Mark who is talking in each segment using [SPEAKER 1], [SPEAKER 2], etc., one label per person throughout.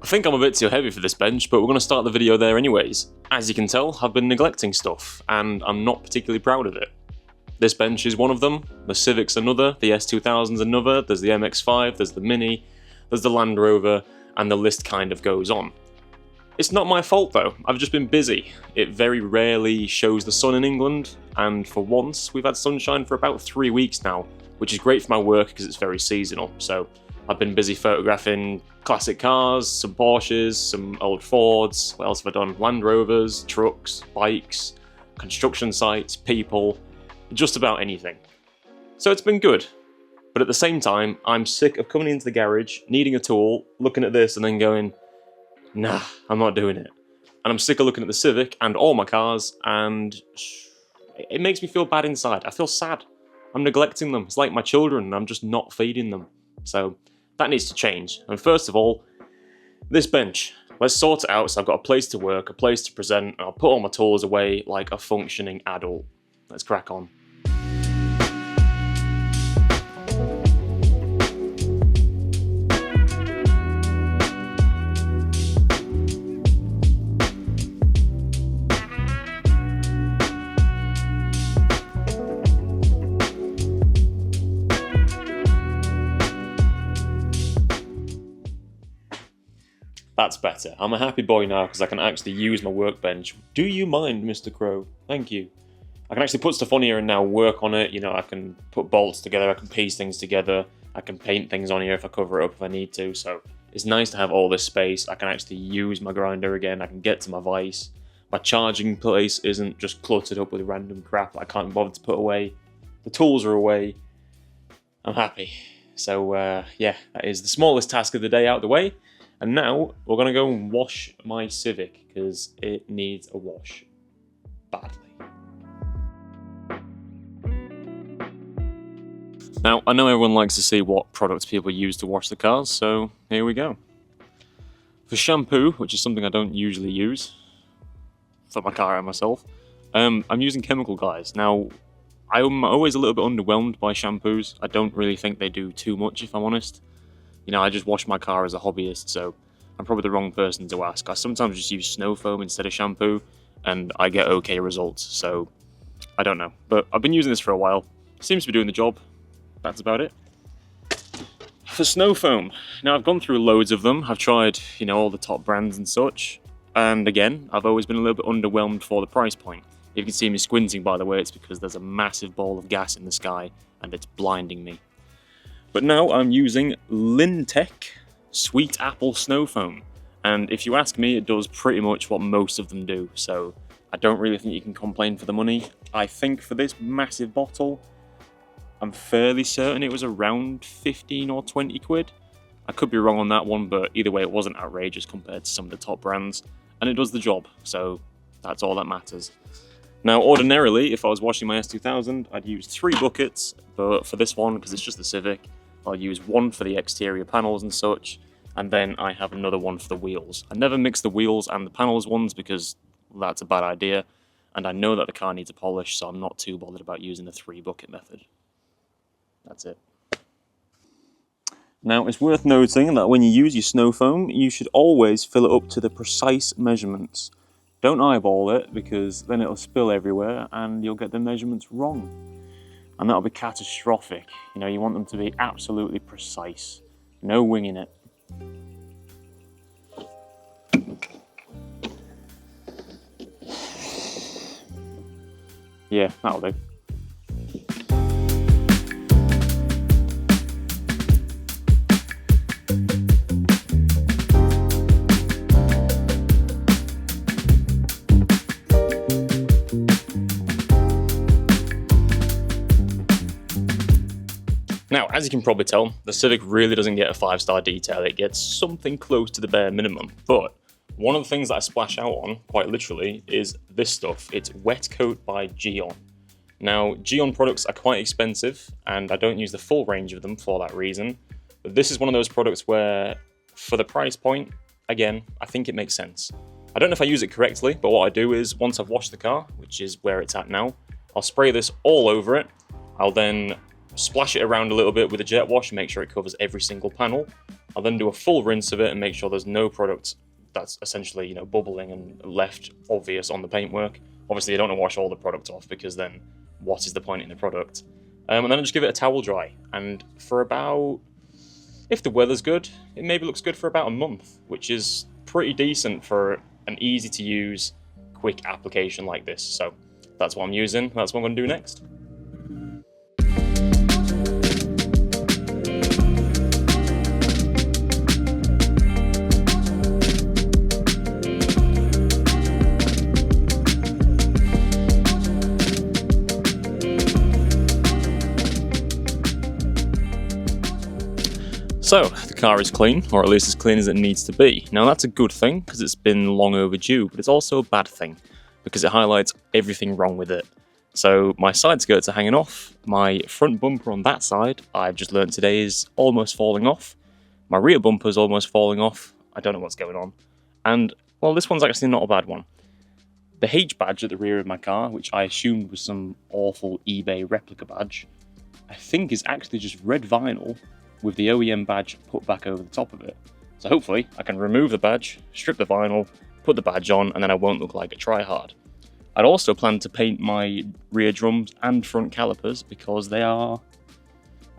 [SPEAKER 1] think I'm a bit too heavy for this bench, but we're going to start the video there anyways. As you can tell, I've been neglecting stuff, and I'm not particularly proud of it. This bench is one of them, the Civic's another, the S2000's another, there's the MX-5, there's the Mini, there's the Land Rover, and the list kind of goes on. It's not my fault though, I've just been busy. It very rarely shows the sun in England, and for once we've had sunshine for about 3 weeks now, which is great for my work because it's very seasonal. So I've been busy photographing classic cars, some Porsches, some old Fords, what else have I done? Land Rovers, trucks, bikes, construction sites, people, just about anything. So it's been good. But at the same time, I'm sick of coming into the garage, needing a tool, looking at this and then going, nah, I'm not doing it. And I'm sick of looking at the Civic and all my cars, and it makes me feel bad inside. I feel sad. I'm neglecting them. It's like my children, and I'm just not feeding them. So that needs to change. And first of all, this bench. Let's sort it out so I've got a place to work, a place to present, and I'll put all my tools away like a functioning adult. Let's crack on. That's better. I'm a happy boy now because I can actually use my workbench. Do you mind, Mr. Crow? Thank you. I can actually put stuff on here and now work on it. You know, I can put bolts together, I can piece things together, I can paint things on here if I cover it up if I need to. So it's nice to have all this space. I can actually use my grinder again, I can get to my vise. My charging place isn't just cluttered up with random crap that I can't bother to put away. The tools are away. I'm happy. So yeah, that is the smallest task of the day out of the way. And now we're going to go and wash my Civic because it needs a wash badly. Now, I know everyone likes to see what products people use to wash the cars, so here we go. For shampoo, which is something I don't usually use for my car and myself, I'm using Chemical Guys. Now, I'm always a little bit underwhelmed by shampoos. I don't really think they do too much, if I'm honest. You know, I just wash my car as a hobbyist, so I'm probably the wrong person to ask. I sometimes just use snow foam instead of shampoo, and I get okay results, so I don't know. But I've been using this for a while. Seems to be doing the job. That's about it. For snow foam, now I've gone through loads of them. I've tried, you know, all the top brands and such. And again, I've always been a little bit underwhelmed for the price point. If you can see me squinting, by the way, it's because there's a massive ball of gas in the sky, and it's blinding me. But now I'm using Lintec Sweet Apple Snow Foam. And if you ask me, it does pretty much what most of them do. So I don't really think you can complain for the money. I think for this massive bottle, I'm fairly certain it was around 15 or 20 quid. I could be wrong on that one, but either way, it wasn't outrageous compared to some of the top brands. And it does the job, so that's all that matters. Now, ordinarily, if I was washing my S2000, I'd use 3 buckets, but for this one, because it's just the Civic, I'll use 1 for the exterior panels and such, and then I have another one for the wheels. I never mix the wheels and the panels ones because that's a bad idea, and I know that the car needs a polish, so I'm not too bothered about using the 3 bucket method. That's it. Now, it's worth noting that when you use your snow foam, you should always fill it up to the precise measurements. Don't eyeball it, because then it'll spill everywhere and you'll get the measurements wrong. And that'll be catastrophic. You know, you want them to be absolutely precise. No winging it. Yeah, that'll do. Now, as you can probably tell, the Civic really doesn't get a 5-star detail. It gets something close to the bare minimum. But one of the things that I splash out on, quite literally, is this stuff. It's Wet Coat by Geon. Now, Geon products are quite expensive, and I don't use the full range of them for that reason. But this is one of those products where, for the price point, again, I think it makes sense. I don't know if I use it correctly, but what I do is, once I've washed the car, which is where it's at now, I'll spray this all over it. I'll then splash it around a little bit with a jet wash and make sure it covers every single panel. I'll then do a full rinse of it and make sure there's no product that's essentially, you know, bubbling and left obvious on the paintwork. Obviously, I don't want to wash all the product off because then what is the point in the product? And then I just give it a towel dry. And for about, if the weather's good, it maybe looks good for about a month, which is pretty decent for an easy to use, quick application like this. So that's what I'm using. That's what I'm going to do next. So, the car is clean, or at least as clean as it needs to be. Now that's a good thing, because it's been long overdue, but it's also a bad thing, because it highlights everything wrong with it. So, my side skirts are hanging off, my front bumper on that side, I've just learned today, is almost falling off. My rear bumper's almost falling off, I don't know what's going on. And, well, this one's actually not a bad one. The H badge at the rear of my car, which I assumed was some awful eBay replica badge, I think is actually just red vinyl, with the OEM badge put back over the top of it. So hopefully I can remove the badge, strip the vinyl, put the badge on, and then I won't look like a tryhard. I'd also plan to paint my rear drums and front calipers because they are,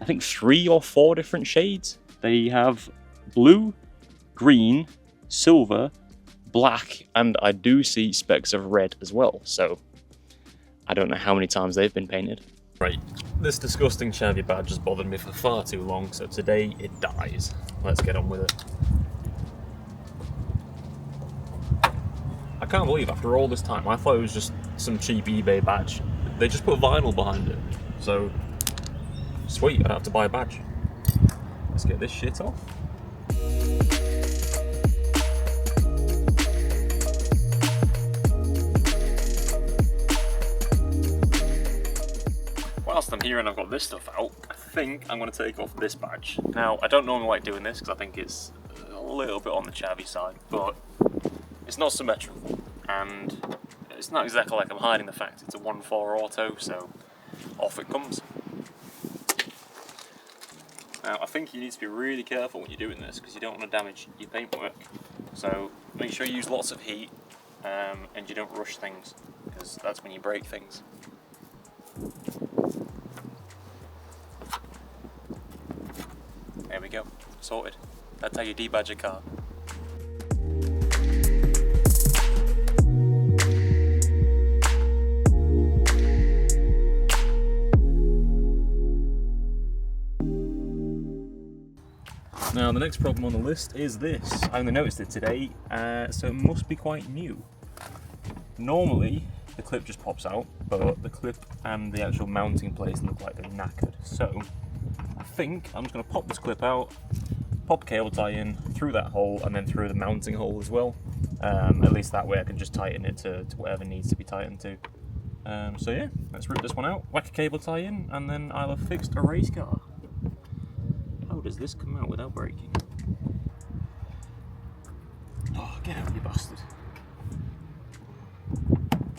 [SPEAKER 1] I think, 3 or 4 different shades. They have blue, green, silver, black, and I do see specks of red as well. So I don't know how many times they've been painted. Right, this disgusting Chevy badge has bothered me for far too long, so today it dies. Let's get on with it. I can't believe after all this time, I thought it was just some cheap eBay badge. They just put vinyl behind it, so sweet, I don't have to buy a badge. Let's get this shit off. Whilst I'm here and I've got this stuff out, I think I'm going to take off this badge. Now, I don't normally like doing this because I think it's a little bit on the chavvy side, but it's not symmetrical, and it's not exactly like I'm hiding the fact it's a 1.4 auto, so off it comes. Now, I think you need to be really careful when you're doing this because you don't want to damage your paintwork. So make sure you use lots of heat and you don't rush things, because that's when you break things. There we go, sorted. That's how you debadge a car. Now the next problem on the list is this. I only noticed it today, so it must be quite new. Normally the clip just pops out, but the clip and the actual mounting place look like they're knackered. So I think I'm just going to pop this clip out, pop cable tie in through that hole and then through the mounting hole as well. At least that way I can just tighten it to whatever needs to be tightened to. So yeah, let's rip this one out, whack a cable tie in, and then I'll have fixed a race car. How does this come out without breaking? Oh, get out, you bastard.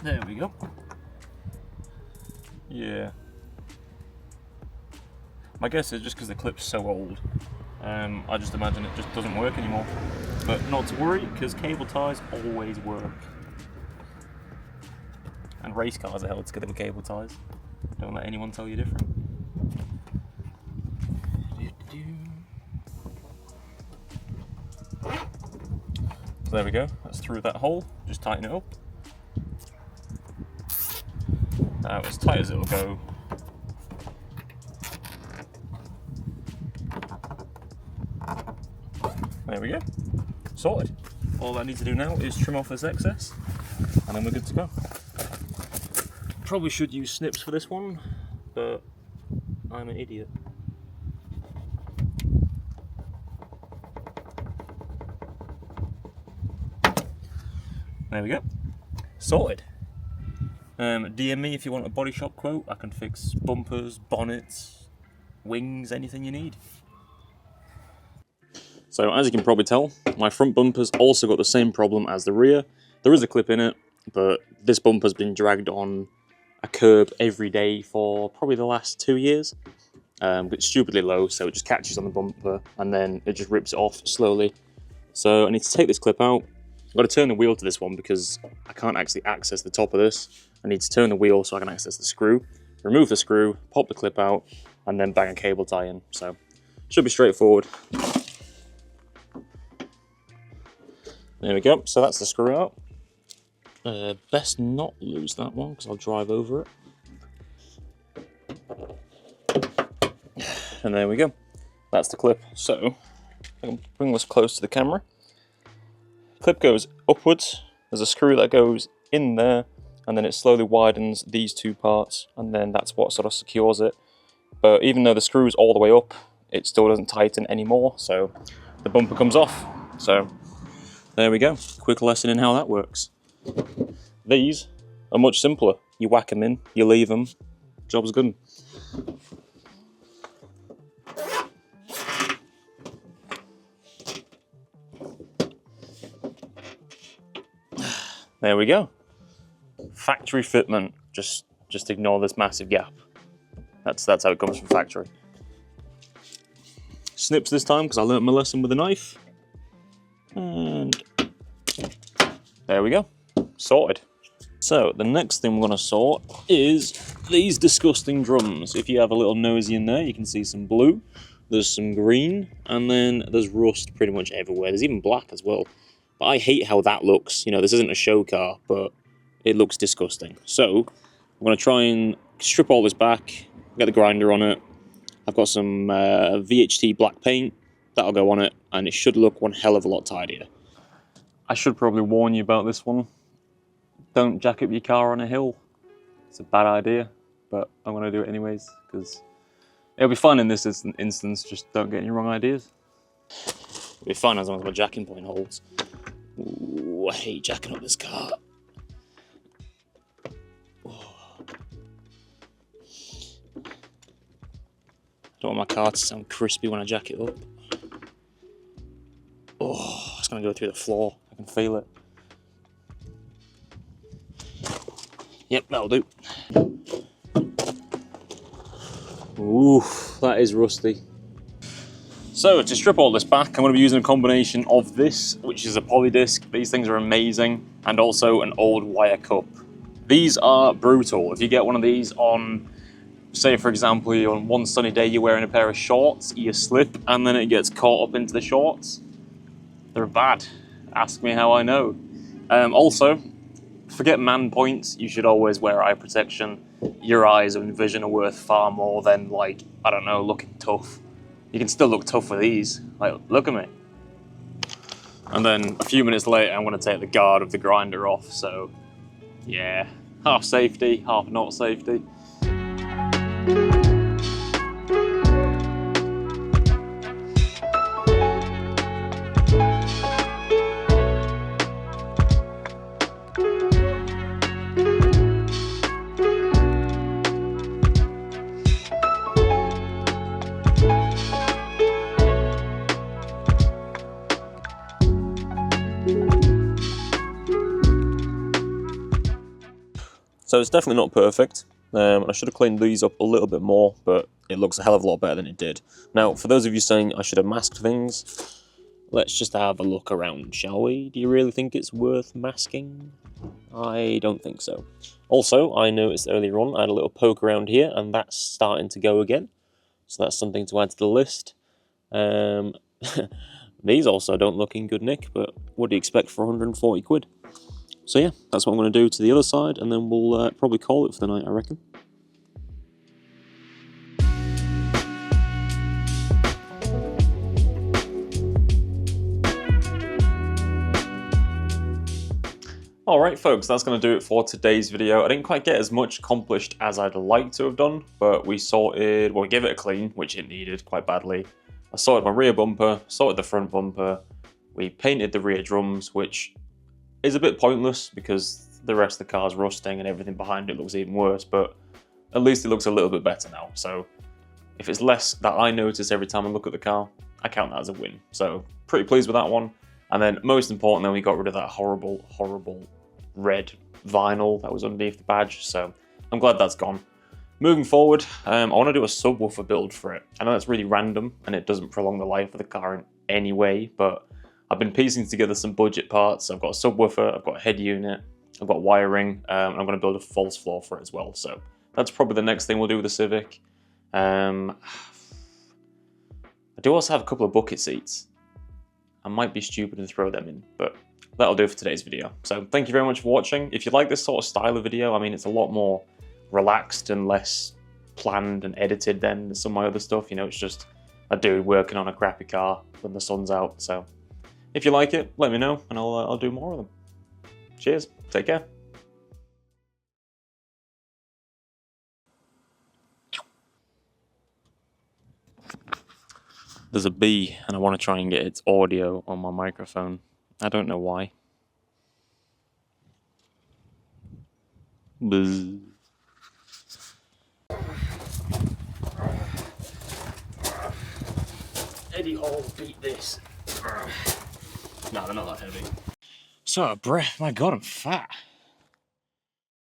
[SPEAKER 1] There we go. Yeah. My guess is just because the clip's so old, I just imagine it just doesn't work anymore. But not to worry, because cable ties always work. And race cars are held together with cable ties. Don't let anyone tell you different. So there we go, that's through that hole, just tighten it up. Now as tight as it'll go. There we go, sorted. All I need to do now is trim off this excess, and then we're good to go. Probably should use snips for this one, but I'm an idiot. There we go, sorted. DM me if you want a body shop quote. I can fix bumpers, bonnets, wings, anything you need. So as you can probably tell, my front bumper's also got the same problem as the rear. There is a clip in it, but this bumper's been dragged on a curb every day for probably the last 2 years. It's stupidly low, so it just catches on the bumper and then it just rips it off slowly. So I need to take this clip out. I've got to turn the wheel to this one because I can't actually access the top of this. I need to turn the wheel so I can access the screw. Remove the screw, pop the clip out, and then bang a cable tie in. So should be straightforward. There we go. So that's the screw out. Best not lose that one because I'll drive over it. And there we go. That's the clip. So I can bring this close to the camera. Clip goes upwards. There's a screw that goes in there, and then it slowly widens these two parts, and then that's what sort of secures it. But even though the screw's all the way up, it still doesn't tighten anymore, so the bumper comes off. So there we go. Quick lesson in how that works. These are much simpler. You whack them in, you leave them, job's good. There we go. Factory fitment. Just ignore this massive gap. That's how it comes from factory. Snips this time because I learnt my lesson with a knife. And there we go. Sorted. So the next thing we're going to sort is these disgusting drums. If you have a little nosy in there, you can see some blue, there's some green, and then there's rust pretty much everywhere. There's even black as well. But I hate how that looks. You know, this isn't a show car, but it looks disgusting. So I'm going to try and strip all this back, get the grinder on it. I've got some VHT black paint. That'll go on it, and it should look one hell of a lot tidier. I should probably warn you about this one. Don't jack up your car on a hill. It's a bad idea, but I'm going to do it anyways, because it'll be fun in this instance, just don't get any wrong ideas. It'll be fun as long as my jacking point holds. Ooh, I hate jacking up this car. Oh. I don't want my car to sound crispy when I jack it up. Oh, it's going to go through the floor. I can feel it. Yep, that'll do. Ooh, that is rusty. So to strip all this back, I'm going to be using a combination of this, which is a poly disc. These things are amazing, and also an old wire cup. These are brutal. If you get one of these on, say for example, on one sunny day you're wearing a pair of shorts, you slip, and then it gets caught up into the shorts, they're bad. Ask me how I know. Also, forget man points, you should always wear eye protection. Your eyes and vision are worth far more than, like, I don't know, looking tough. You can still look tough with these. Like, look at me. And then a few minutes later, I'm going to take the guard of the grinder off. So, yeah, half safety, half not safety. So it's definitely not perfect. I should have cleaned these up a little bit more, but it looks a hell of a lot better than it did. Now, for those of you saying I should have masked things, let's just have a look around, shall we? Do you really think it's worth masking? I don't think so. Also, I noticed earlier on I had a little poke around here, and that's starting to go again. So that's something to add to the list. These also don't look in good nick, but what do you expect for 140 quid? So yeah, that's what I'm going to do to the other side, and then we'll probably call it for the night, I reckon. Alright folks, that's going to do it for today's video. I didn't quite get as much accomplished as I'd like to have done, but we sorted, well, we gave it a clean, which it needed quite badly. I sorted my rear bumper, sorted the front bumper, we painted the rear drums, which is a bit pointless because the rest of the car's rusting and everything behind it looks even worse, but at least it looks a little bit better now. So if it's less that I notice every time I look at the car, I count that as a win. So pretty pleased with that one. And then most importantly, we got rid of that horrible, horrible red vinyl that was underneath the badge. So I'm glad that's gone. Moving forward, I want to do a subwoofer build for it. I know that's really random and it doesn't prolong the life of the car in any way, but I've been piecing together some budget parts. I've got a subwoofer, I've got a head unit, I've got wiring, and I'm going to build a false floor for it as well. So that's probably the next thing we'll do with the Civic. I do also have a couple of bucket seats. I might be stupid and throw them in, but that'll do for today's video. So thank you very much for watching. If you like this sort of style of video, I mean, it's a lot more relaxed and less planned and edited than some of my other stuff. You know, it's just a dude working on a crappy car when the sun's out. So if you like it, let me know and I'll do more of them. Cheers, take care. There's a bee and I want to try and get its audio on my microphone. I don't know why. Buzz. Eddie Hall beat this. No, they're not that heavy. So, breath. My God, I'm fat.